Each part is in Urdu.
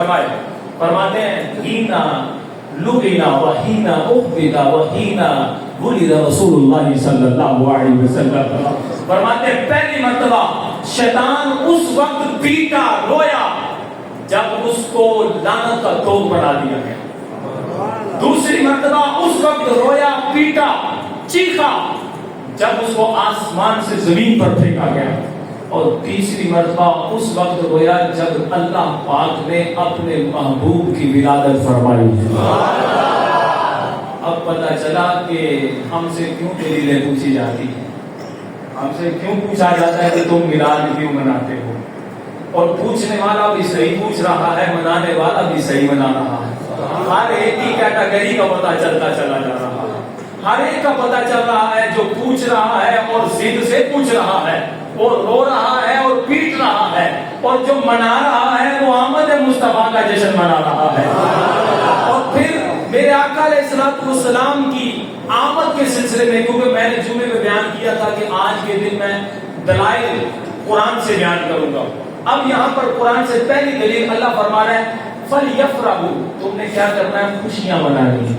فرماتے ہیں ہینا لبنا وحینا اخبدا وحینا ولد رسول اللہ صلی اللہ علیہ وسلم. فرماتے ہیں پہلی مرتبہ شیطان اس وقت پیٹا رویا جب اس کو لعنت کا توغ بنا دیا گیا. دوسری مرتبہ اس وقت رویا پیٹا چیخا جب اس کو آسمان سے زمین پر پھینکا گیا. اور تیسری مرتبہ اس وقت رویا جب اللہ پاک نے اپنے محبوب کی ولادت فرمائی. اب پتہ چلا کہ ہم سے کیوں دلیلیں پوچھی جاتی ہیں, ہم سے کیوں پوچھا جاتا ہے کہ تم میلاد کیوں مناتے ہو, اور پوچھنے والا بھی صحیح پوچھ رہا ہے, منانے والا بھی صحیح منا رہا ہے. ہر ایک کی کیٹیگری کا پتہ چلتا چلا جا رہا ہے, ہر ایک کا پتہ چل رہا ہے جو پوچھ رہا ہے اور ضد سے پوچھ رہا ہے اور رو رہا ہے اور پیٹ رہا ہے, اور جو منا رہا ہے وہ آمد مصطفیٰ کا جشن منا رہا ہے. اور پھر میرے آقا علیہ الصلوۃ والسلام کی آمد کے سلسلے میں, کیونکہ میں نے جمعے میں بیان کیا تھا کہ آج کے دن میں دلائل قرآن سے بیان کروں گا. اب یہاں پر قرآن سے پہلی دلیل اللہ فرما رہا ہے فَلْيَفْرَحُوا, تم نے کیا کرنا ہے, خوشیاں منانی.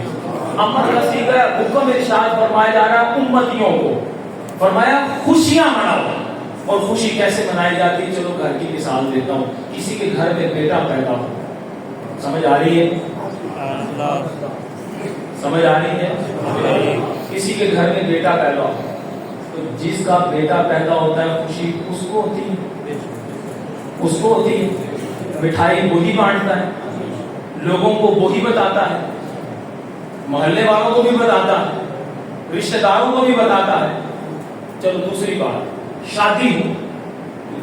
امر کا صیغہ حکم ارشاد فرمایا جا رہا ہے امتیوں کو, فرمایا خوشیاں مناؤ. اور خوشی کیسے منائی جاتی ہے, چلو گھر کی مثال دیتا ہوں. کسی کے گھر میں بیٹا پیدا ہو, سمجھ آ رہی ہے, سمجھ آ رہی ہے, کسی کے گھر میں بیٹا پیدا ہو تو جس کا بیٹا پیدا ہوتا ہے خوشی اس کو ہوتی ہے, اس کو ہوتی ہے. مٹھائی وہی بانٹتا ہے, لوگوں کو وہی بتاتا ہے, محلے والوں کو بھی بتاتا ہے, رشتہ داروں کو بھی بتاتا ہے. چلو دوسری بات, شادی ہو,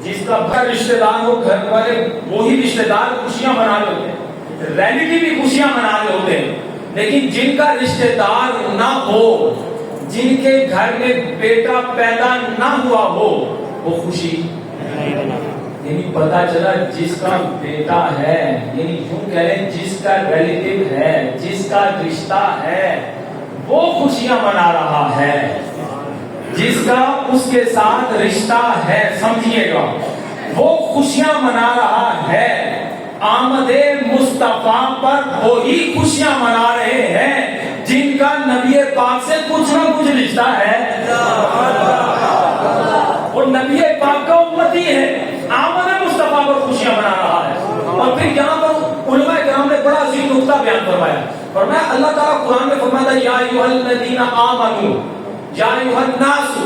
جس کا بھر رشتہ دار ہو, گھر والے وہی رشتہ دار خوشیاں منا رہے ہوتے ہیں, ریلیٹیو بھی خوشیاں منا رہے ہوتے ہیں. لیکن جن کا رشتہ دار نہ ہو, جن کے گھر میں بیٹا پیدا نہ ہوا ہو, وہ خوشی یعنی پتا چلا جس کا بیٹا ہے, یعنی یوں کہہ لیں جس کا ریلیٹیو ہے, جس کا رشتہ ہے, وہ خوشیاں منا رہا ہے. جس کا اس کے ساتھ رشتہ ہے, سمجھیے گا, وہ خوشیاں منا رہا ہے. آمد مصطفیٰ پر وہی خوشیاں منا رہے ہیں جن کا نبی پاک سے کچھ نہ کچھ رشتہ ہے, اور نبی پاک کا امتی ہے, آمد مصطفیٰ پر خوشیاں منا رہا ہے. اور پھر یہاں پر علماء کرام نے بڑا عظیم نقطہ بیان فرمایا. فرمایا اللہ تعالیٰ قرآن میں فرماتا ہے یا ایھا الذین آمنوا, یا ایھا الناس,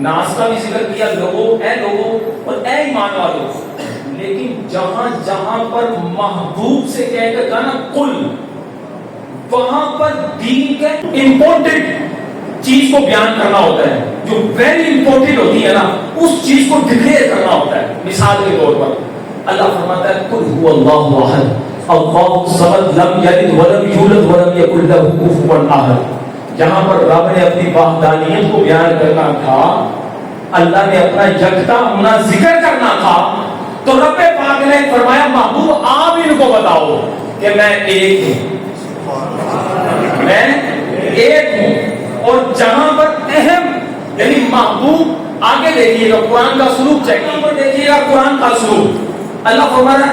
ناس کا بھی ذکر کیا, لوگوں, اے لوگوں اور اے ایمان والوں. لیکن جہاں جہاں پر محبوب سے کہہ کر کہا نا کل, وہاں پر دین کے امپورٹنٹ چیز کو بیان کرنا ہوتا ہے, جو ویری امپورٹنٹ ہوتی ہے نا, اس چیز کو ڈکلیئر کرنا ہوتا ہے. مثال کے طور پر اللہ فرماتا ہے قل هو اللہ احد اللہ الصمد لم یلد ولم یولد ولم یکن لہ کفوا احد. جہاں پر رب نے اپنی وحدانیت کو بیان کرنا تھا, اللہ نے اپنا یکتا ہونا ذکر کرنا تھا, تو رب پاک نے فرمایا محبوب آپ ان کو بتاؤ کہ میں ایک ہوں, میں ایک ہوں. اور جہاں پر اہم یعنی محبوب, آگے دیکھیے گا قرآن کا سلوک, چیک پر دیکھیے گا قرآن کا سلوک. اللہ فرمایا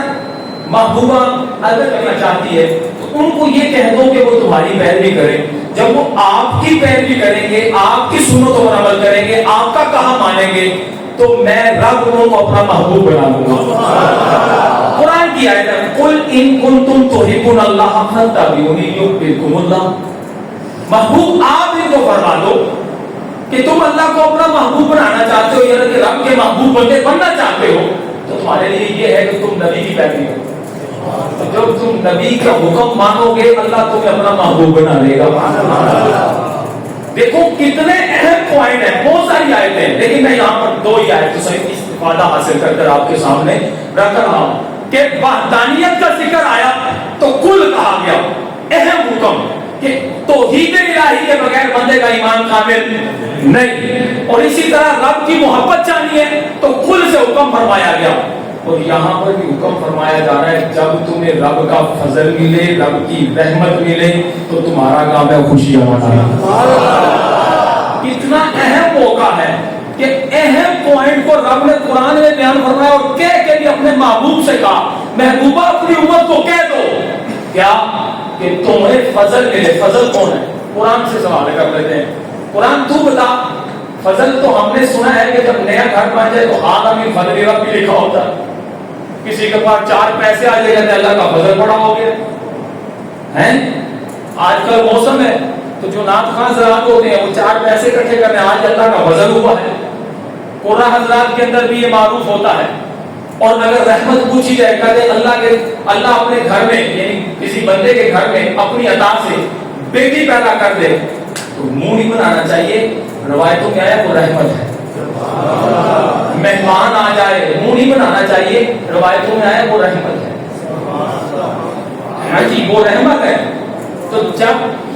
محبوبہ اگر کرنا چاہتی ہے تو ان کو یہ کہہ دو کہ وہ تمہاری پیروی کریں. جب وہ آپ کی پیروی کریں گے, آپ کی سنتوں پر عمل کریں گے, آپ کا کہا مانیں گے, تو میں رب ان کو اپنا محبوب بنا دوں گا. قرآن کی آیت ہے قل ان کنتم تحبون اللہ فاتبعونی یحببکم اللہ. محبوب آپ ان کو فرما دو کہ تم اللہ کو اپنا محبوب بنانا چاہتے ہو, یعنی کہ رب کے محبوب بننا چاہتے ہو, تو تمہارے لیے یہ ہے کہ تم نبی کی پیروی کرو. جب تم نبی کا حکم مانو گے, اللہ تمہیں اپنا محبوب بنا لے گا. دیکھو کتنے اہم پوائنٹ ہیں, بہت ساری آیتیں ہیں, لیکن میں یہاں پر دو ہی آیتوں سے استفادہ حاصل کر کر آپ کے سامنے رکھ رہا ہوں کہ وحدانیت کا ذکر آیا تو کل کہا گیا, اہم حکم کہ توحید الہی کے بغیر بندے کا ایمان کامل نہیں. اور اسی طرح رب کی محبت چاہیے ہے تو کل سے حکم فرمایا گیا. اور یہاں پر بھی حکم فرمایا جا رہا ہے جب تمہیں رب کا فضل ملے, رب کی رحمت ملے, تو تمہارا کام ہے خوشیاں منانا. کتنا اہم موقع ہے کہ اہم پوائنٹ کو رب نے قرآن میں بیان فرمایا اور کہہ کے بھی اپنے اپنے محبوب سے کہا محبوبہ اپنی امت کو کہہ دو کیا کہ تمہیں فضل ملے. فضل کون ہے؟ قرآن سے سوال کر لیتے ہیں. قرآن تو بتا. فضل تو ہم نے سنا ہے کہ جب نیا گھر بن جائے تو ہاتھ ہمیں فضل رب بھی لکھا ہوتا ہے. کسی کے پاس 4 پیسے آ جائے گا اللہ کا فضل بڑا ہو گیا ہے. آج کل موسم ہے تو جو نعت خواں حضرات ہوتے ہیں وہ 4 پیسے اکٹھے کرنے آج اللہ کا فضل ہوا ہے. قرآن حضرات کے اندر بھی یہ معروف ہوتا ہے. اور اگر رحمت پوچھی جائے کہتے اللہ اپنے گھر میں یعنی کسی بندے کے گھر میں اپنی عطا سے بیٹی پیدا کر دے تو منہ نہیں بنانا چاہیے. روایتوں میں آیا وہ رحمت ہے. مہمان آ جائے منہ نہیں بنانا چاہیے. روایتوں میں آیا وہ رحمت ہے. ہاں جی وہ رحمت ہے. تو جب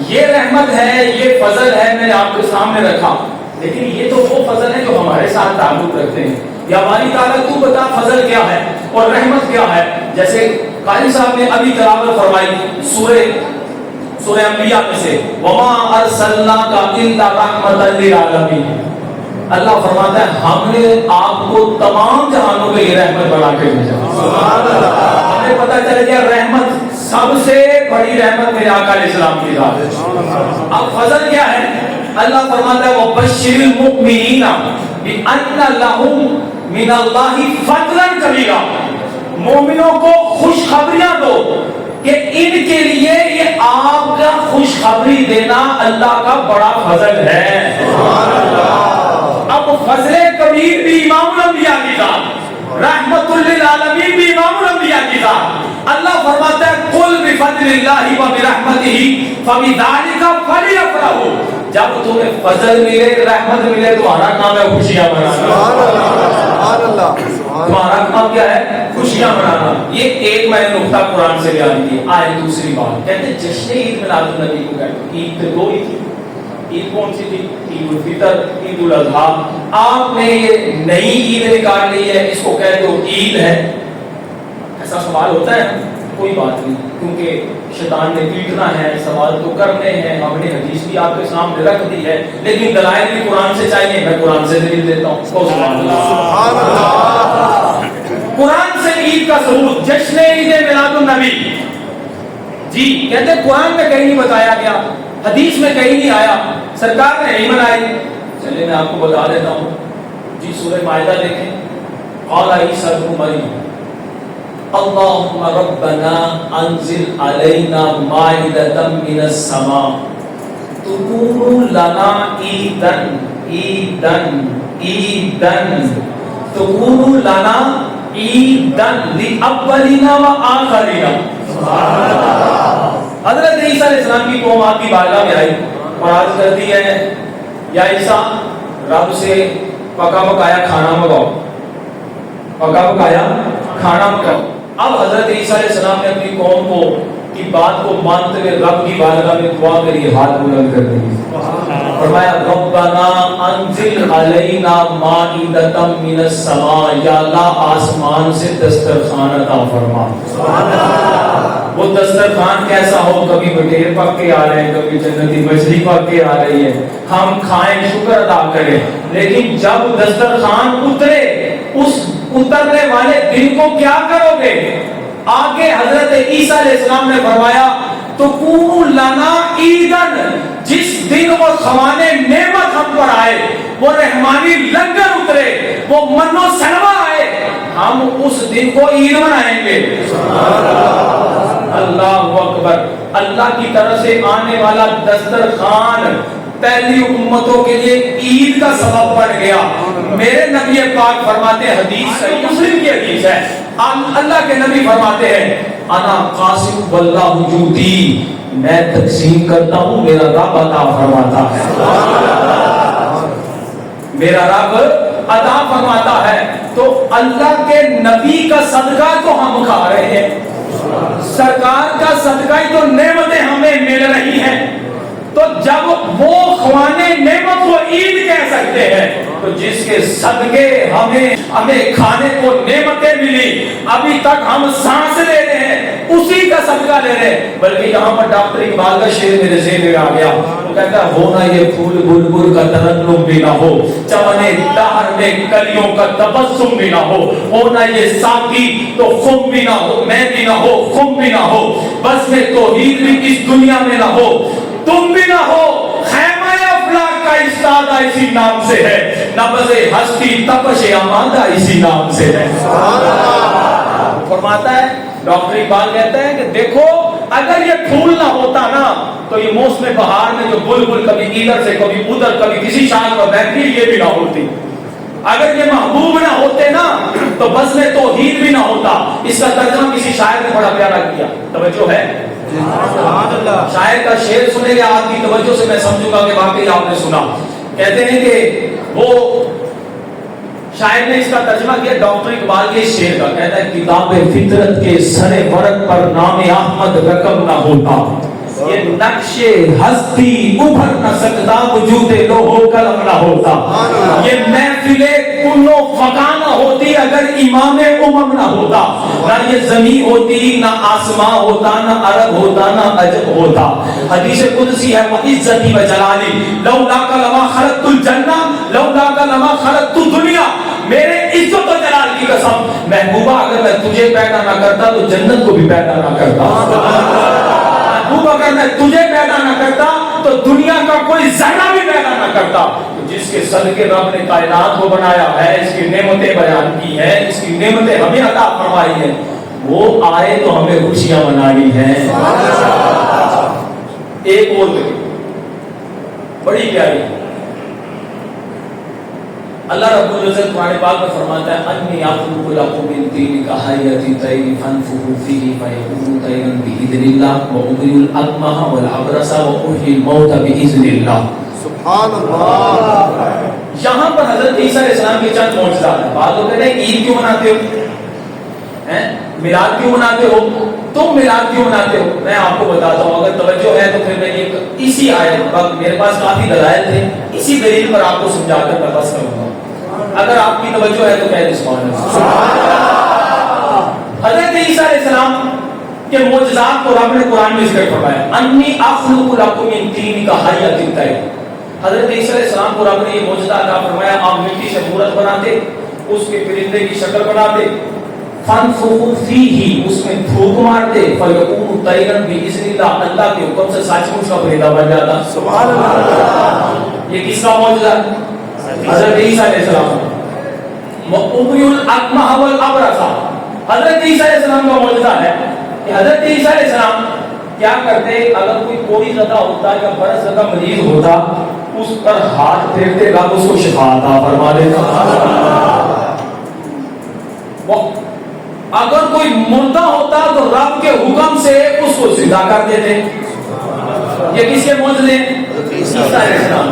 یہ رحمت ہے یہ فضل ہے میں نے آپ کے سامنے رکھا لیکن یہ تو وہ فضل ہے جو ہمارے ساتھ تعلق رکھتے ہیں. یا ہماری تعالیٰ تو بتا فضل کیا ہے اور رحمت کیا ہے. جیسے قاری صاحب نے ابھی تلاوت فرمائی سورہ انبیاء میں سے وما ارسلناک الا رحمتا للعالمین. اللہ فرماتا ہے ہم نے آپ کو تمام جہانوں کے لیے رحمت بنا کے بھیجا. ہمیں پتہ چل گیا رحمت سب سے بڑی رحمت میرے آقا علیہ السلام کی ذات ہے. اب فضل کیا ہے؟ اللہ فرماتا ہے وبشر المؤمنین بان لهم من اللہ فضلا کبیرا. مومنوں کو خوشخبریاں دو کہ ان کے لیے یہ آپ کا خوشخبری دینا اللہ کا بڑا فضل ہے. اب فضل کبیر بھی امام الانبیاء کی ذات رحمت للعالمین بھی امام الانبیاء کی ذات. اللہ فرماتا ہے قل بفضل اللہ وبرحمتہ فبذلک فلیفرحوا. جب تمہیں فضل ملے رحمت ملے تمہارا کام ہے خوشیاں منانا. تمہارا کام کیا ہے؟ خوشیاں منانا. یہ ایک میں نے نقطہ قرآن سے بیان کی. آئے دوسری بات کہتے ہیں جشن عید میلاد النبی کو کہتے ہیں. عید تو 2 ہی تھی. عید کون سی تھی؟ عید الفطر عید الاضحیٰ. آپ نے یہ نئی عید نکال لی ہے اس کو کہتے ہو عید ہے. ایسا سوال ہوتا ہے؟ کوئی بات نہیں کیونکہ شیطان نے پیٹنا ہے سوال تو کرنے ہیں. ہم نے حدیث بھی آپ کے سامنے رکھ دی ہے لیکن دلائل بھی قرآن سے چاہیے. میں قرآن سے دلیل دیتا ہوں. سبحان اللہ. قرآن سے عید کا ثبوت جشن عید میلاد النبی جی کہتے ہیں قرآن میں کہیں نہیں بتایا گیا حدیث میں کہیں نہیں آیا سرکار نے نہیں منائی. چلے میں آپ کو بتا دیتا ہوں جی. سورہ مائدہ دیکھیں. قال عیسی ابن مریم اللهم ربنا انزل علينا مائدة من السماء تكون لنا عيدا عيدا عيدا تكون لنا عيدا لأولنا وآخرنا. حضرت عیسیٰ علیہ السلام کی قوم آپ کی بارگاہ میں آئی اور عرض کرتی ہے یا عیسیٰ رب سے پکا پکایا کھانا منگاؤ. پکا پکایا کھانا منگاؤ. اب حضرت عیسیٰ علیہ السلام نے اپنی قوم کو کی بات کو مانتے ہوئے رب کی بارگاہ میں دعا کری ہاتھ بلند کر دی. فرمایا ربنا انزل علینا مائدۃ من السماء. یا اللہ آسمان سے دسترخوان عطا فرما. وہ دسترخوان کیسا ہو کبھی بٹیر پک کے آ رہے ہیں کبھی جنتی مچھلی پک کے آ رہی ہے ہم کھائیں شکر ادا کریں. لیکن جب دسترخوان اترے اس اترنے والے دن کو کیا کرو گے؟ آگے حضرت عیسیٰ علیہ السلام نے فرمایا تو قوم لنا عیدن. جس دن وہ خوانے نعمت ہم پر آئے وہ رحمانی لنگر اترے وہ من و سلوہ آئے ہم اس دن کو عید منائیں گے. اللہ اکبر. اللہ کی طرف سے آنے والا دسترخوان پہلی امتوں کے لیے عید کا سبب بن گیا. میرے نبی پاک فرماتے ہیں حدیث صحیح مسلم کی حدیث ہے اللہ کے نبی فرماتے ہیں انا قاسم واللہ وجودی. میں تقسیم کرتا ہوں میرا رب عطا فرماتا ہے. میرا رب عطا فرماتا ہے. تو اللہ کے نبی کا صدقہ تو ہم کھا رہے ہیں. سرکار کا صدقہ ہی تو نعمتیں ہمیں مل رہی ہیں. تو جب وہ خوانے نعمت کو عید کہہ سکتے ہیں تو جس کے صدقے ہمیں کھانے کو نعمتیں ملی ابھی تک ہم سانس لے رہے ہیں اسی کا صدقہ لے رہے ہیں. بلکہ یہاں پر ڈاکٹر اقبال کا شعر میرے ذہن میں آ گیا. کہتا ہے ہونا یہ پھول بلبل کا ترنم بھی نہ ہو، چمنے دہر میں کلیوں کا تبسم بھی نہ ہو، ہونا یہ ساقی تو خم بھی نہ ہو، میں بھی نہ ہو، خم بھی نہ ہو، بس میں توحید بھی اس دنیا میں نہ ہو، تم بھی نہ ہو، خیمہ افلاک کا استادہ اسی نام سے ہے، نبض ہستی تپش آمادہ اسی نام سے ہے۔ فرماتا ہے ڈاکٹر اقبال کہتے ہیں کہ دیکھو اگر یہ پھول نہ ہوتا نا تو یہ موسم بہار میں جو بلبل کبھی ادھر سے کبھی ادھر کبھی کسی شاخ پر بیٹھتی یہ بھی نہ ہوتی، اگر یہ محبوب نہ ہوتے نا تو بس میں توحید بھی نہ ہوتا۔ اس کا ترجمہ کسی شاعر نے بڑا پیارا کیا، توجہ ہے؟ شاعر کا شعر سنے گا آپ کی توجہ سے میں سمجھوں گا کہ واقعی آپ نے سنا۔ کہتے ہیں کہ وہ شاعر نے اس کا ترجمہ کیا ڈاکٹر اقبال کے شعر کا، کہتا ہے کتاب فطرت کے سر ورق پر نام احمد رقم نہ ہوتا، یہ نقش ہستی ابھر نہ سکتا وجود لوح و قلم نہ ہوتا، یہ محفل کلو فقا نہ ہوتی اگر امام امم نہ ہوتا، نہ یہ زمین ہوتی نہ آسمان ہوتا نہ عرب ہوتا نہ عجب ہوتا۔ حدیث قدسی ہے وعزتی و جلالی لولاک لما خلقت الجنہ لولاک لما خلقت الدنیا، میرے عزت و جلال کی قسم محبوبہ اگر میں تجھے پیدا نہ کرتا تو جنت کو بھی پیدا نہ کرتا، محبوب اگر میں تجھے پیدا نہ کرتا تو دنیا کا کوئی ذرہ بھی پیدا نہ کرتا۔ جس کے صدقے رب نے کائنات کو بنایا ہے، اس کی نعمتیں بیان کی ہیں، اس کی نعمتیں ہمیں عطا فرمائی ہیں، وہ آئے تو ہمیں خوشیاں منانی ہیں۔ ایک اور بڑی پیاری اللہ رب العزت قرآن پاک میں فرماتا ہے انی اخلق لکم من طین کہیۃ الطیر فانفخوا فیہ فیکون طیرا بإذن اللہ وأبرئ الأکمہ والأبرص وأحیی الموتى بإذن اللہ۔ سبحان اللہ۔ یہاں پر حضرت عیسیٰ علیہ السلام کے چند معجزات ہیں۔ بعض لوگ کہتے ہیں عید کیوں مناتے ہو، میلاد کیوں مناتے ہو، تم میلاد کیوں مناتے ہو؟ میں آپ کو بتاتا ہوں، اگر توجہ ہے تو پھر میں یہ اسی آیت پر میرے پاس کافی دلائل تھے، اسی دلیل پر آپ کو سمجھا کر میں بس کروں گا، اگر آپ کی توجہ ہے تو میں سبحان اللہ۔ حضرت عیسیٰ علیہ السلام کے معجزات کو رب نے قرآن میں ذکر فرمایا انی اخلق لکم من طین کہیۃ الطیر۔ حضرت عیسیٰ علیہ السلام کو رب نے یہ معجزہ عطا فرمایا، آپ مٹی سے مورت بناتے، اس کے پرندے کی شکل بناتے، فانفخوا فیہ اس میں پھونک مارتے، فیکون طیرا بإذن اللہ اللہ کے حکم سے سچ مچ کا پرندہ بن جاتا۔ سبحان اللہ۔ یہ کس کا معجزہ ہے؟ حضرت عیسیٰ علیہ السلام۔ وأبرئ الأکمہ والأبرص، حضرت عیسیٰ علیہ السلام کا معجزہ ہے کہ حضرت عیسیٰ علیہ السلام کیا کرتے، اگر کوئی کوڑی زدہ ہوتا یا برس زدہ مریض ہوتا اس پر ہاتھ پھیرتے رب اس کو شفا عطا فرما دیتا۔ اگر کوئی مردہ ہوتا تو رب کے حکم سے اس کو زندہ کر دیتے۔ یہ کس کے معجزے ہیں؟ عیسیٰ علیہ السلام۔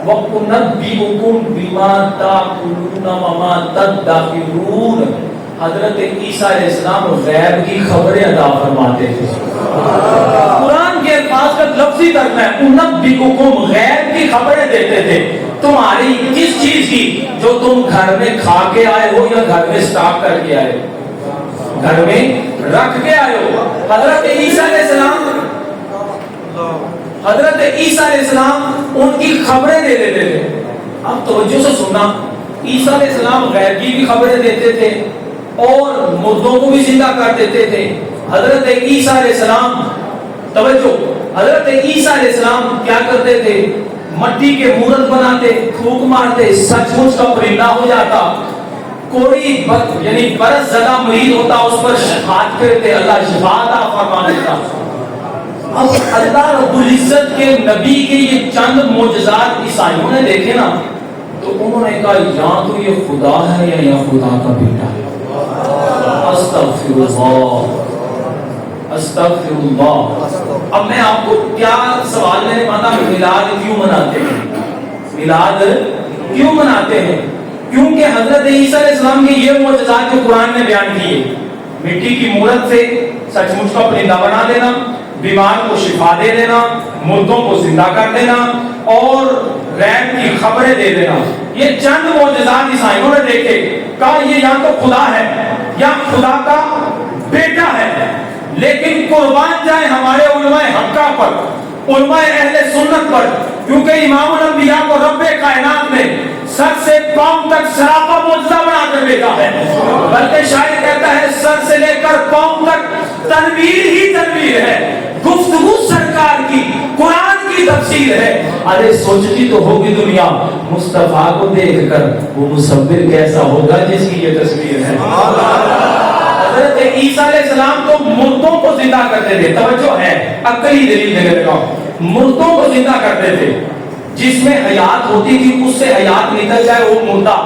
وَأُنَبِّئُكُم بِمَا تَأْكُلُونَ وَمَا تَدَّخِرُونَ، حضرت عیسیٰ علیہ السلام غیب کی خبریں عطا فرماتے تھے۔ قرآن کے الفاظ کا لفظی ترجمہ ہے اُنَبِّئُكُم، غیب کی خبریں دیتے تھے تمہاری کس چیز کی، جو تم گھر میں کھا کے آئے ہو یا گھر میں اسٹاک کر کے آئے ہو، گھر میں رکھ کے آئے ہو۔ حضرت عیسیٰ علیہ السلام حضرت عیسیٰ علیہ السلام ان کی خبریں دے دیتے تھے۔ اب توجہ سے سننا، عیسیٰ علیہ السلام غیب کی بھی خبریں دیتے تھے اور مردوں کو بھی زندہ کر دیتے تھے۔ حضرت عیسیٰ علیہ السلام توجہ، حضرت عیسیٰ علیہ السلام کیا کرتے تھے، مٹی کے مورت بناتے، پھونک مارتے، سچ مچ کا پرندہ ہو جاتا، کوئی یعنی برس زدہ مریض ہوتا اس پر ہاتھ پھیرتے اللہ شفا عطا فرما دیتا۔ اب اللہ رب العزت کے نبی کے یہ چند معجزات عیسائیوں نے دیکھے نا تو انہوں نے کہا یا تو یہ خدا ہے یا خدا کا بیٹا ہے۔ استغفر اللہ استغفر اللہ۔ اب میں آپ کو کیا سوال میں نے پتا، میلاد کیوں مناتے ہیں؟ میلاد کیوں مناتے ہیں؟ کیونکہ حضرت عیسیٰ علیہ السلام کے یہ معجزات جو قرآن نے بیان کیے، مٹی کی مورت سے سچ مچ کا پرندہ بنا دینا، بیمار کو شفا دے دینا، مردوں کو زندہ کر دینا اور غیب کی خبریں دے دینا، یہ چند معجزات عیسائیوں نے دیکھے، کہا یہ یا تو خدا ہے یا خدا کا بیٹا ہے۔ لیکن قربان جائے ہمارے علماء حقہ پر، علماء اہل سنت پر، کیونکہ امام الانبیاء کو رب کائنات نے سر سے پاؤں تک سراپا معجزہ بنا کر بھیجا ہے، بلکہ شاعر کہتا ہے سر سے لے کر پاؤں تک تنویر ہی تنویر ہے، گفتگو سرکار کی قرآن کی تفسیر ہے۔ ارے سوچتی تو ہوگی دنیا مصطفیٰ کو دیکھ کر وہ مصور کیسا ہوگا جس کی یہ تصویر ہے۔ حضرت عیسیٰ علیہ السلام تو مردوں کو زندہ کرتے تھے، توجہ ہے عقلی دلیل دینے لگا، مردوں کو زندہ کرتے تھے، جس میں حیات ہوتی تھی اس سے حیات نکل جائے وہ مردہ،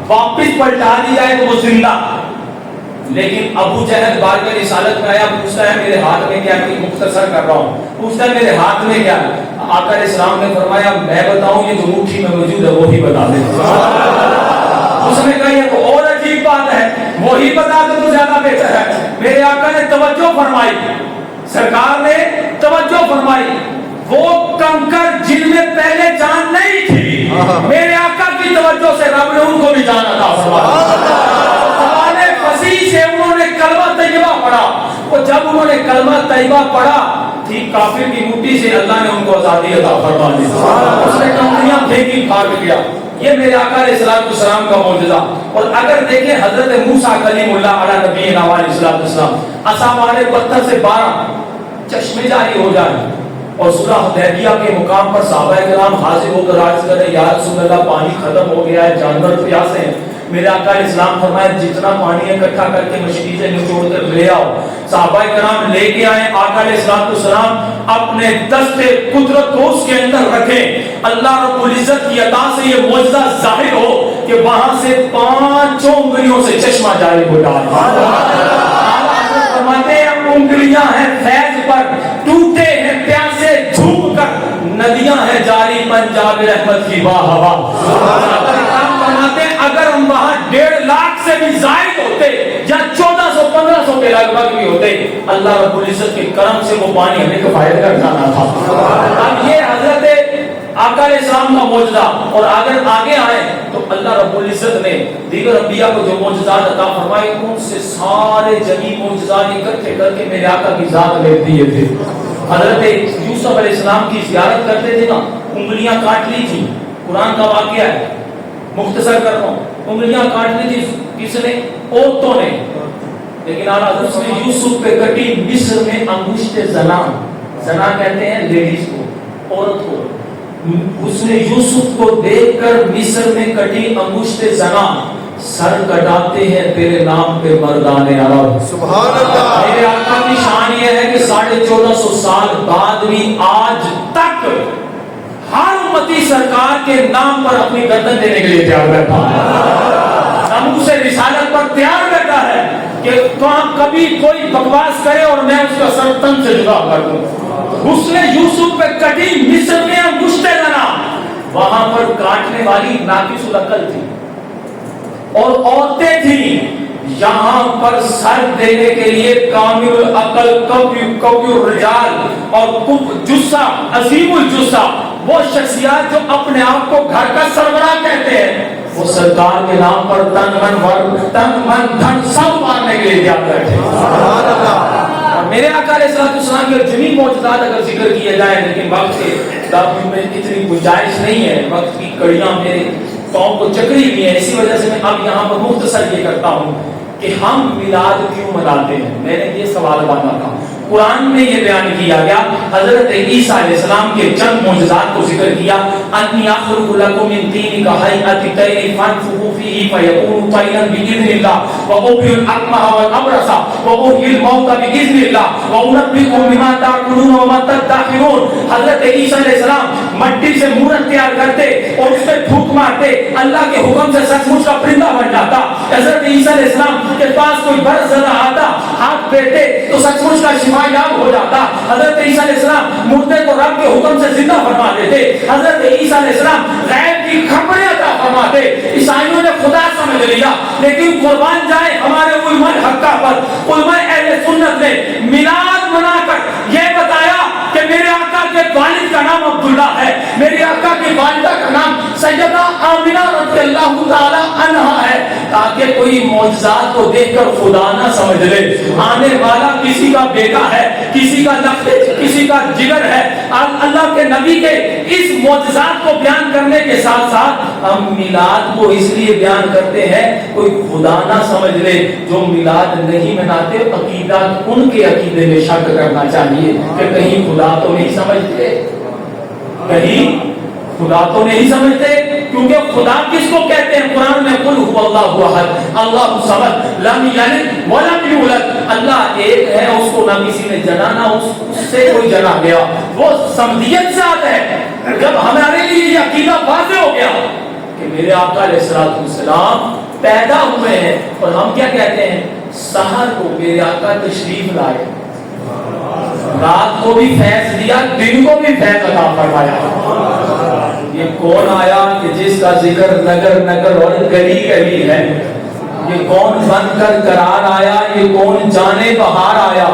واپس پلٹا دی جائے تو وہ زندہ۔ لیکن ابو جہل بعد میں رسالت میں آیا، پوچھتا ہے میرے ہاتھ میں کیا، مختصر کر رہا ہوں، پوچھتا ہے میرے ہاتھ میں کیا، آقا علیہ السلام نے فرمایا میں بتاؤں یہ جو مٹھی میں موجود ہے وہی بتا دے۔ اس نے کہا یہ تو اور عجیب بات ہے، وہی بتا دے تو زیادہ بہتر ہے۔ میرے آقا نے توجہ فرمائی، سرکار نے توجہ فرمائی، وہ کنکر جن میں پہلے جان نہیں تھی، میرے آقا کی توجہ سے رب نے ان کو بھی جان عطا فرمایا۔ فصیح سے انہوں نے کلمہ طیبہ پڑھا، اور جب انہوں نے کلمہ طیبہ پڑھا تھی کافر کی مٹھی سے اللہ نے ان کو آزادی عطا فرما دی، اس نے کنکریاں پھینکی پھاڑ دیا۔ یہ میرے آقا علیہ السلام کا معجزہ۔ اور اگر دیکھیں حضرت موسیٰ کلیم اللہ علیہ نبی علیہ السلام، عصا مارے پتھر سے 12 چشمے جاری ہو جائیں، اور صلح حدیبیہ کے مقام پر صحابہ کرام حاضر ہو کر عرض کریں یا رسول اللہ پانی ختم ہو گیا ہے، جانور پیاسے ہیں۔ میرے آقا علیہ السلام فرمائے جتنا پانی اکٹھا کر کے مشکی سے نچوڑ کر لے آؤ۔ صحابہ کرام لے کے آئے، آقا علیہ السلام اپنے دست قدرت کو اس کے اندر رکھیں، اللہ رب العزت کی عطا سے یہ معجزہ ظاہر ہو کہ وہاں سے 5 انگلیوں سے چشمہ جاری ہو جائے۔ فرماتے ہیں انگلیاں ہیں فیض پر، ٹوٹے ہیں پیاسے جھوم کر، ندیاں ہیں جاری پنجاب رحمت کی واہ واہ۔ فرماتے ہیں اگر ہم وہاں 1.5 لاکھ سے بھی زائد ہوتے یا 1400-1500 کے لگ بھگ بھی ہوتے، اللہ رب العزت کے کرم سے وہ پانی ہمیں کفایت کر جانا تھا۔ اب یہ حضرت آقا علیہ السلام کا معجزہ، اور اگر آگے آئے تو اللہ رب العزت نے دیگر انبیاء کو جو معجزات عطا فرمائے ان سے سارے جمی معجزات اکٹھے کر کے میرے آقا کی ذات میں دیے تھے۔ حضرت یوسف علیہ السلام کی زیارت کرتے تھے نا، انگلیاں کاٹ لی تھی، قرآن کا واقعہ ہے، مختصر کر رہا ہوں، انگلیاں کاٹ لی تھی کس نے؟ عورتوں نے، لیکن اعلیٰ حضرت نے یوسف پہ کٹی مصر میں انگشت زنا، زنا کہتے ہیں لیڈیز کو، عورت کو، اس نے یوسف کو دیکھ کر مصر میں کٹی انگشت زنا، سر کٹاتے ہیں تیرے نام پہ مردان عرب۔ سبحان اللہ۔ میرے آقا کی شان یہ ہے کہ 1450 سال بعد بھی آج تک ہر امتی سرکار کے نام پر اپنی گردن دینے کے لیے تیار بیٹھا ہے، ناموس سے رسالت پر تیار بیٹھا ہے کہ کبھی کوئی بکواس کرے اور میں اس کا سر تن سے جدا کر دوں۔ اس نے یوسف پہ کٹی مصر میں انگشت زنا، وہاں پر کاٹنے والی ناقص العقل تھی اور عورتیں تھیں، یہاں پر سر دینے کے لیے کامل العقل قوی الرجال اور جسہ عظیم الجسہ، وہ شخصیات جو اپنے آپ کو گھر کا سربراہ کہتے ہیں، وہ سرکار کے نام پر تن من دھن سب مارنے کے لیے تیار بیٹھے۔ میرے آقا علیہ السلام کے جمی معجزات اگر ذکر کیا جائے، لیکن وقت کے دعوت میں اتنی گنجائش نہیں ہے، وقت کی کڑیاں میرے پاؤں کو چکری ہوئی ہیں، اسی وجہ سے میں اب یہاں پر مختصر یہ کرتا ہوں کہ ہم میلاد کیوں مناتے ہیں۔ میں نے یہ سوال باندھا تھا، قرآن میں یہ بیان کیا گیا، حضرت عیسیٰ علیہ السلام کے چند معجزات کو ذکر کیا، انی اخلق لکم من طین کہیئۃ الطیر فانفخوا فیہ فیکون طیرا باذن اللہ وابرئ الاکمہ والابرص واحیی الموتى باذن اللہ وانبئکم بما تاکلون وما تدخرون۔ حضرت عیسیٰ علیہ السلام مٹی سے مورت تیار کرتے اور اس پہ پھونک مارتے، اللہ کے حکم سے سچ مچ کا پرندہ بن جاتا۔ حضرت عیسیٰ علیہ السلام کے پاس کوئی برس نہ آتا، ہاتھ پھیرتے تو سچ مچ کا شفا یاب ہو جاتا۔ حضرت عیسیٰ علیہ السلام مردے کو رب کے حکم سے زندہ فرما دیتے۔ حضرت عیسیٰ علیہ السلام غیب کی خبریں عطا فرماتے۔ عیسائیوں نے خدا سمجھ لیا، لیکن قربان جائے ہمارے علماء حقہ پر، علماء اہل سنت نے میلاد منا کر یہ بتایا کہ میرے آقا کے والد کا نام عبداللہ ہے، میری آقا کی والدہ کا نام سیدہ آمنہ رضی اللہ تعالی عنہا ہے، تاکہ کوئی معجزات کو دیکھ کر خدا نہ سمجھ لے آنے والا کسی کا بیٹا ہے، کسی کا لفظ، کسی کا جگر ہے، اللہ کے نبی کے اس معجزات کو بیان کرنے کے ساتھ ساتھ ہم میلاد کو اس لیے بیان کرتے ہیں کوئی خدا نہ سمجھ لے جو میلاد نہیں مناتے عقیدہ ان کے عقیدے میں شک کرنا چاہیے کہ کہیں خدا تو نہیں سمجھتے، کہیں خدا تو نہیں سمجھتے، کیونکہ خدا کس کو کہتے ہیں قرآن میں قل هو اللہ احد اللہ الصمد لم یلد ولم یولد، اللہ ایک ہے، اس کو نہ کسی نے جنا نہ اس سے کوئی جنا گیا، وہ صمدیت ذات ہے۔ جب ہمارے لیے یہ عقیدہ واضح ہو گیا کہ میرے آقا علیہ السلام پیدا ہوئے ہیں، اور ہم کیا کہتے ہیں سحر کو میرے آقا تشریف لائے، رات کو بھی فیض دیا دن کو بھی فیض عطا فرمایا۔ یہ کون آیا کہ جس کا ذکر نگر نگر اور گلی گلی ہے، یہ کون بن کر قرار آیا، یہ کون جانے بہار آیا،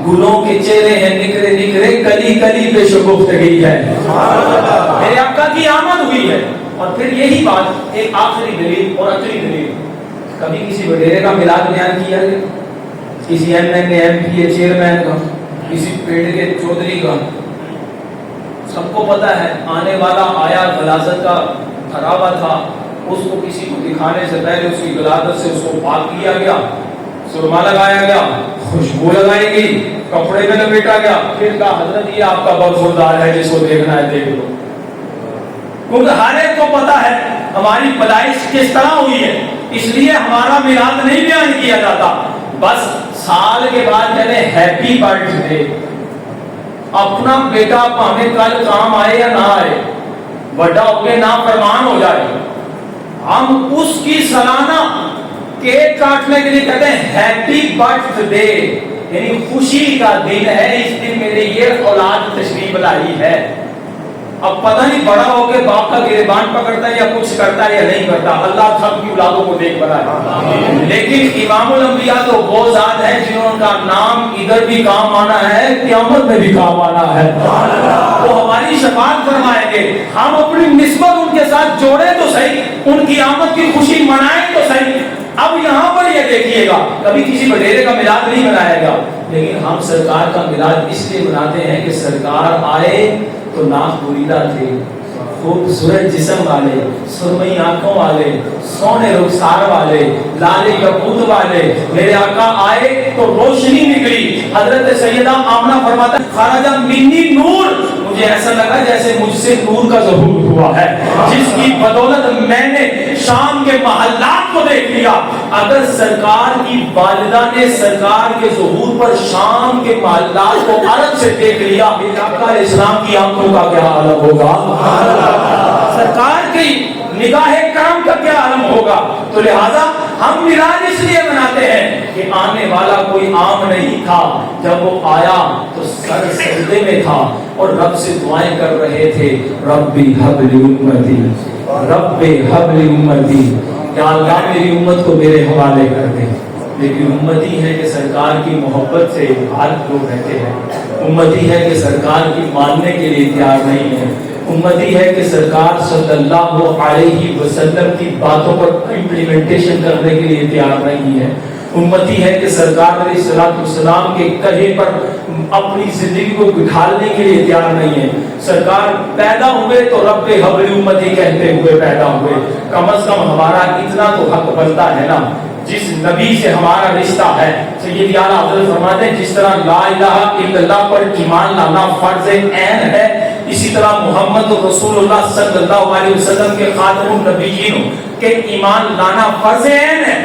گلوں کے چہرے ہیں نکرے نکرے کلی کلی پہ شگفتگی ہے، میرے آقا کی آمد ہوئی ہے۔ اور پھر یہی بات ایک آخری دلیل اور اخری دلیل، کبھی کسی وڈیرے کا میلاد بیان کیا ہے، کسی M N A M P A chairman کا، کسی پیڑ کے چودھری کا، سب کو پتا ہے آنے والا آیا غلاظت کا بھرا ہوا تھا، اس کو کسی کو دکھانے سے پہلے اس کی غلاظت سے اس کو پاک کیا گیا، سرما لگایا گیا، خوشبو لگائی گئی، کپڑے میں لپیٹا گیا، پھر کہا حضرت یہ آپ کا برخوردار ہے جس کو دیکھنا ہے دیکھ لو، کیونکہ ہر ایک کو پتا ہے ہماری پیدائش کس طرح ہوئی ہے، اس لیے ہمارا میلاد نہیں بیان کیا جاتا، بس سال کے بعد کہتے ہیں ہیپی برتھ ڈے، اپنا بیٹا ہمیں کل کام آئے یا نہ آئے، بڑا ہو کے نافرمان ہو جائے، ہم اس کی سالانہ کیک کاٹنے کے لیے کہتے ہیں ہیپی برتھ ڈے، یعنی خوشی کا دن ہے، اس دن میرے یہ اولاد تشریف لائی ہے۔ اب پتہ نہیں بڑا ہو کے باپ کا گریبان پکڑتا ہے یا کچھ کرتا ہے یا نہیں کرتا، اللہ سب کی اولادوں کو دیکھ بنائے، لیکن امام الانبیاء تو وہ ذات ہے جنہوں کا نام ادھر بھی کام آنا ہے قیامت میں بھی کام آنا ہے، وہ ہماری شفاعت فرمائیں گے، ہم اپنی نسبت ان کے ساتھ جوڑیں تو صحیح، ان کی آمد کی خوشی منائیں تو صحیح۔ اب یہاں پر یہ دیکھیے گا کبھی کسی وڈیرے کا میلاد نہیں منایا گا، لیکن ہم سرکار کا میلاد اس لیے مناتے ہیں کہ سرکار آئے تو ناک بریدہ تھے، خوبصورت جسم والے، سرمئی آنکھوں والے، سونے رخسار والے، لال یاقوت والے، میرے آقا آئے تو روشنی نکلی، حضرت سیدہ آمنہ فرماتا ہے خرج منی نور، مجھے ایسا لگا جیسے مجھ سے نور کا ظہور ہوا ہے، جس کی بدولت میں نے شام کے محلات کو دیکھ لیا۔ اگر سرکار کی والدہ نے سرکار کے ظہور پر شام کے محلات کو عرب سے دیکھ لیا، آقا علیہ السلام کی آنکھوں کا کیا عالم ہوگا، سرکار کی نگاہ کرم کا کیا عالم ہوگا۔ تو لہذا ہم میلاد اس لیے مناتے ہیں کہ آنے والا کوئی عام نہیں تھا، جب وہ آیا تو سر سجدے میں تھا اور رب سے دعائیں کر رہے تھے، ربی حب لی امتی، رب حب لی امتی، یا اللہ میری امت کو میرے حوالے کر دے۔ لیکن امتی ہے کہ سرکار کی محبت سے حالت لوگ رہتے ہیں، امتی ہے کہ سرکار کی ماننے کے لیے تیار نہیں ہے، امتی ہے کہ سرکار صلی اللہ علیہ وسلم کی باتوں پر امپلیمنٹیشن کرنے کے لیے تیار نہیں ہے، امتی ہے کہ سرکار علیہ السلام کے کہے پر اپنی زندگی کو بٹھالنے کے لیے تیار نہیں ہے۔ سرکار پیدا ہوئے تو رب حبل امتی کہتے ہوئے پیدا ہوئے، کم از کم ہمارا اتنا تو حق بنتا ہے نا، جس نبی سے ہمارا رشتہ ہے، سیدی اعلیٰ حضرت فرماتے ہیں جس طرح لا الہ الا اللہ پر ایمان لانا فرض عین ہے، اسی طرح محمد رسول اللہ صلی اللہ علیہ وسلم کے خاتم النبیین کے ایمان لانا فرض عین ہے۔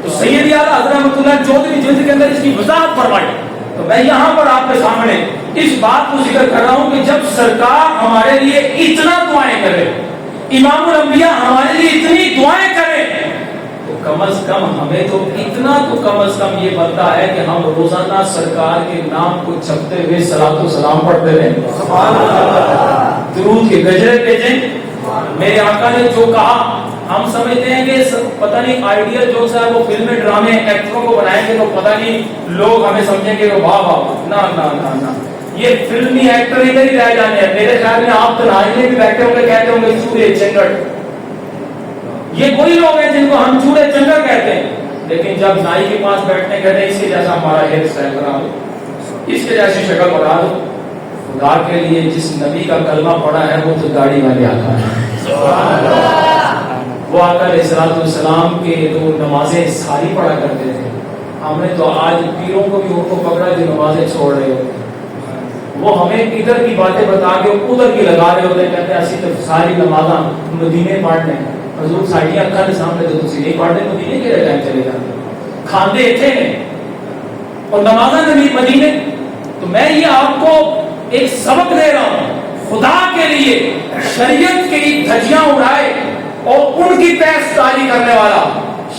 تو سیدی اعلیٰ حضرت رحمۃ اللہ چودھری جلد کے اندر اس کی وضاحت فرمائی، تو میں یہاں پر آپ کے سامنے اس بات کو ذکر کر رہا ہوں کہ جب سرکار ہمارے لیے اتنا دعائیں کرے، امام الانبیاء ہمارے لیے اتنی دعائیں کرے، تو کم از کم ہمیں تو اتنا تو کم از کم یہ بنتا ہے کہ ہم روزانہ سرکار کے نام کو جپتے ہوئے صلاۃ و سلام پڑھتے رہیں، درود کے گجرے بھیجیں۔ میرے آقا نے جو کہا ہم سمجھتے ہیں کہ پتہ نہیں آئیڈیل جو ہے وہ فلمیں ڈرامے ایکٹروں کو بنائیں گے تو پتہ نہیں لوگ ہمیں سمجھیں گے کہ واہ واہ، نہ نہ نہ نہ، یہ فلمی ایکٹر ادھر ہی رہ جانے ہیں۔ میرے خیال میں آپ تنہائی میں بھی بیٹھے ہوں گے، کہتے ہوں گے چوڑے چنگڑ، یہ کوئی لوگ ہیں جن کو ہم چوڑے چنگڑ کہتے ہیں، لیکن جب نائی کے پاس بیٹھنے کہتے ہیں اس کے جیسا ہمارا ہیئر اسٹائل بنا دو، اس کے جیسی شکل بنا دو، خدا کے لیے جس نبی کا کلمہ پڑھا ہے وہ تو گاڑی والے آقا ہے، وہ آقا علیہ السلام کے جو نمازیں ساری پڑھا کرتے تھے. ہم نے تو آج پیروں کو بھی ان کو پکڑا جو نمازیں چھوڑ رہے ہوتے ہیں. وہ ہمیں ادھر کی باتیں بتا کے ادھر کی لگا رہے ہوتے ہیں. کہتے ہیں اسی تو ساری نمازاں مدینے پڑھ لیں. حضور ساڑیاں اکھاں دے سامنے تو تسی نہیں پڑھتے، مدینے کے ٹائم چلے جاتے کھاندے اتنے ہیں اور نمازاں نبی مدینے. تو میں یہ آپ کو ایک سبق دے رہا ہوں، خدا کے لیے شریعت کی دھجیاں اڑائے اور ان کی پیش تاری کرنے والا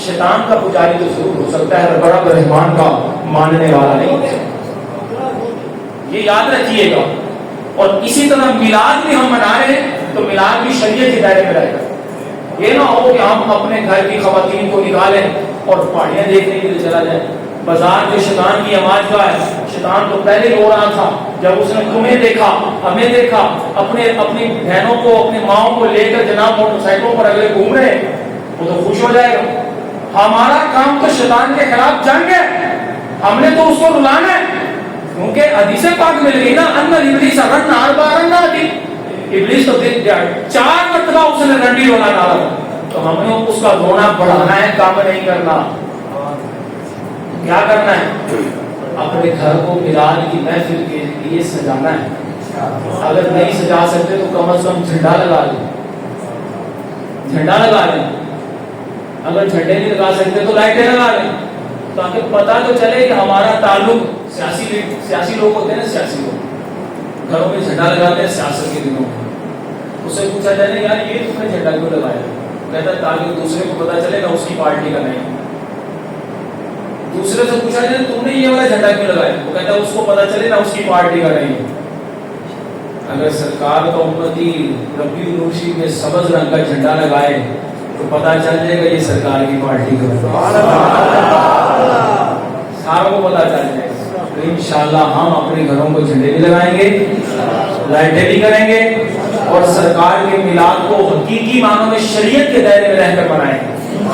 شیطان کا پجاری تو ضرور ہو سکتا ہے، بڑا رحمان کا ماننے والا نہیں. یہ یاد رکھیے گا. اور اسی طرح میلاد بھی ہم منا رہے ہیں تو میلاد بھی شریعت کے دائرے میں رہے گا. یہ نہ ہو کہ ہم اپنے گھر کی خواتین کو نکالیں اور پہاڑیاں دیکھنے کے لیے چلا جائیں. بازار جو شیطان کی آواز کا ہے، شیطان تو پہلے رو رہا تھا جب اس نے تمہیں دیکھا، ہمیں دیکھا، اپنی بہنوں کو، اپنی ماؤں کو لے کر جناب موٹر سائیکلوں پر اگلے گھوم رہے ہیں، وہ تو خوش ہو جائے گا. ہمارا کام تو شیطان کے خلاف جنگ ہے، ہم نے تو اس کو رلانا ہے. کیونکہ حدیث پاک مل گئی نا، ان ابلیس رن اربعا دی، ابلیس تو 4 مرتبہ اس نے رنڈی رونا ڈالا. تو ہم نے اس کا رونا بڑھانا ہے، کام نہیں کرنا. کیا کرنا ہے؟ اپنے گھر کو میلاد کی محفل کے لیے سجانا ہے. اگر نہیں سجا سکتے تو کم از کم جھنڈا لگا لیں، جھنڈا لگا لیں. اگر جھنڈے نہیں لگا سکتے تو لائٹیں لگا لیں، تاکہ پتہ تو چلے کہ ہمارا تعلق سیاسی لوگ ہوتے ہیں نا، سیاسی لوگ گھروں میں جھنڈا لگاتے ہیں سیاست کے دنوں میں. اس سے پوچھا جائے نا یار یہ تم نے جھنڈا کیوں لگایا؟ کہتا ہے تاکہ دوسرے کو پتہ چلے نا اس کی پارٹی کا نہیں. دوسرے سے پوچھا جائے تم نے یہ والا جھنڈا کیوں لگایا؟ وہ کہتا ہے اس کو پتہ چلے نا اس کی پارٹی کا نہیں. اگر سرکار کا امتی ربیع النور میں سبز رنگ کا جھنڈا لگائے تو پتہ چل جائے گا یہ سرکار کی پارٹی کا، ساروں کو پتہ چل جائے گا. تو انشاءاللہ ہم اپنے گھروں کو جھنڈے بھی لگائیں گے، لائٹیں بھی کریں گے اور سرکار کے میلاد کو حقیقی معنوں میں شریعت کے دائرے میں رہ کر منائیں گے.